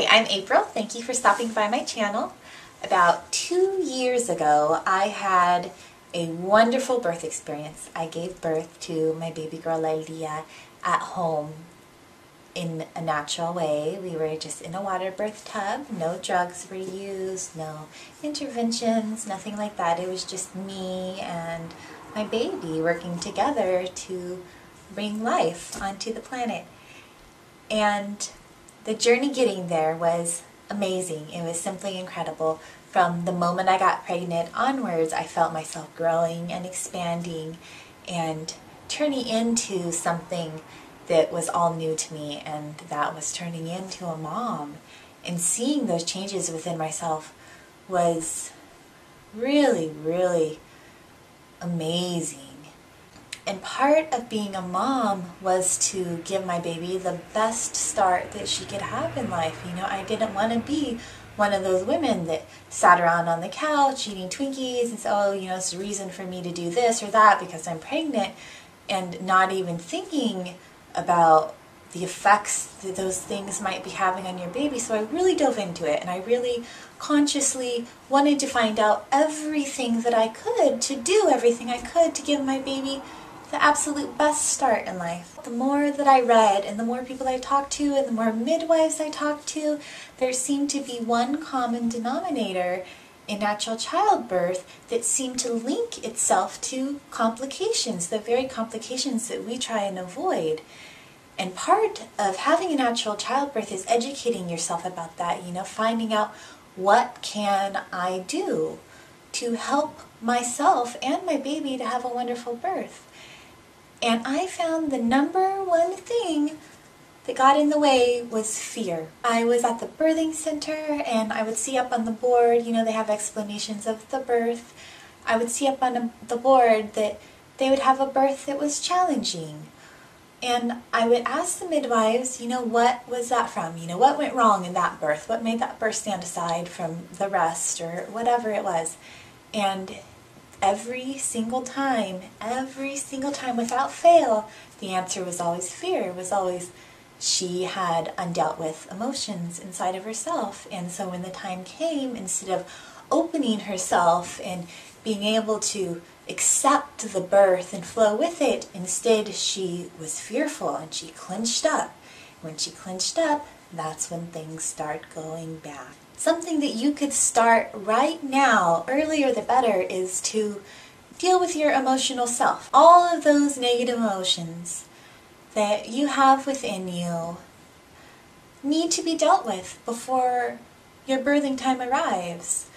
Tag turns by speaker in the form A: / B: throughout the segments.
A: Hi, I'm April. Thank you for stopping by my channel. About 2 years ago, I had a wonderful birth experience. I gave birth to my baby girl Lilia at home in a natural way. We were just in a water birth tub. No drugs were used, no interventions, nothing like that. It was just me and my baby working together to bring life onto the planet. And the journey getting there was amazing. It was simply incredible. From the moment I got pregnant onwards, I felt myself growing and expanding and turning into something that was all new to me, and that was turning into a mom. And seeing those changes within myself was really, really amazing. And part of being a mom was to give my baby the best start that she could have in life. You know, I didn't want to be one of those women that sat around on the couch eating Twinkies and said, oh, you know, it's a reason for me to do this or that because I'm pregnant, and not even thinking about the effects that those things might be having on your baby. So I really dove into it, and I really consciously wanted to find out everything that I could, to do everything I could to give my baby the absolute best start in life. The more that I read and the more people I talked to and the more midwives I talked to, there seemed to be one common denominator in natural childbirth that seemed to link itself to complications, the very complications that we try and avoid. And part of having a natural childbirth is educating yourself about that, you know, finding out what can I do to help myself and my baby to have a wonderful birth. And I found the number one thing that got in the way was fear. I was at the birthing center and I would see up on the board, you know, they have explanations of the birth. I would see up on the board that they would have a birth that was challenging. And I would ask the midwives, you know, what was that from? You know, what went wrong in that birth? What made that birth stand aside from the rest or whatever it was? And every single time without fail, the answer was always fear. It was always she had undealt with emotions inside of herself. And so when the time came, instead of opening herself and being able to accept the birth and flow with it, instead she was fearful and she clenched up. When she clenched up, that's when things start going bad. Something that you could start right now, earlier the better, is to deal with your emotional self. All of those negative emotions that you have within you need to be dealt with before your birthing time arrives.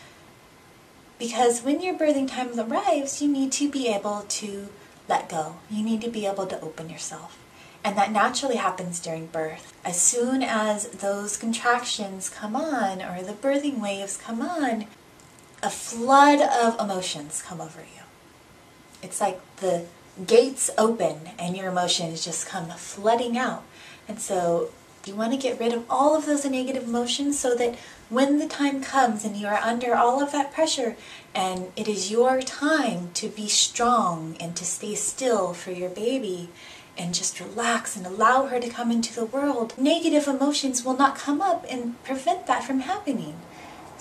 A: Because when your birthing time arrives, you need to be able to let go. You need to be able to open yourself. And that naturally happens during birth. As soon as those contractions come on, or the birthing waves come on, a flood of emotions come over you. It's like the gates open and your emotions just come flooding out. And so you want to get rid of all of those negative emotions so that when the time comes and you are under all of that pressure and it is your time to be strong and to stay still for your baby and just relax and allow her to come into the world, negative emotions will not come up and prevent that from happening.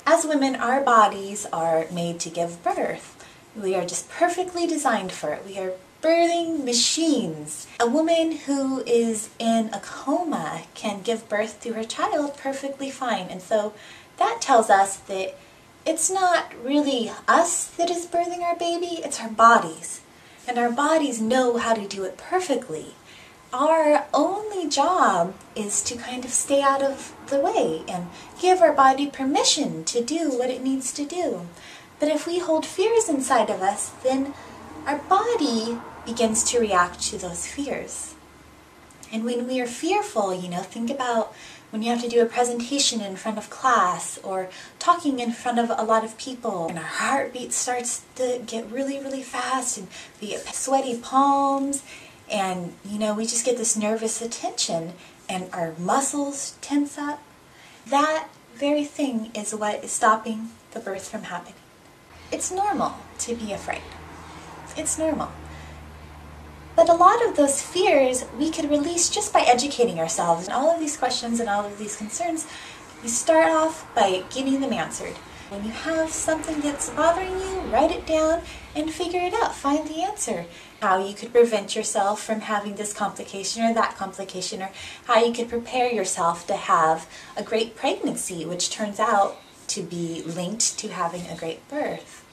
A: As women, our bodies are made to give birth. We are just perfectly designed for it. We are birthing machines. A woman who is in a coma can give birth to her child perfectly fine. And so that tells us that it's not really us that is birthing our baby, it's our bodies. And our bodies know how to do it perfectly. Our only job is to kind of stay out of the way and give our body permission to do what it needs to do. But if we hold fears inside of us, then our body begins to react to those fears. And when we are fearful, you know, think about when you have to do a presentation in front of class or talking in front of a lot of people, and our heartbeat starts to get really, really fast and we get sweaty palms, and, you know, we just get this nervous attention and our muscles tense up. That very thing is what is stopping the birth from happening. It's normal to be afraid. It's normal. But a lot of those fears we could release just by educating ourselves. And all of these questions and all of these concerns You start off by getting them answered. When you have something that's bothering you, write it down and figure it out. Find the answer. How you could prevent yourself from having this complication or that complication, or how you could prepare yourself to have a great pregnancy, which turns out to be linked to having a great birth.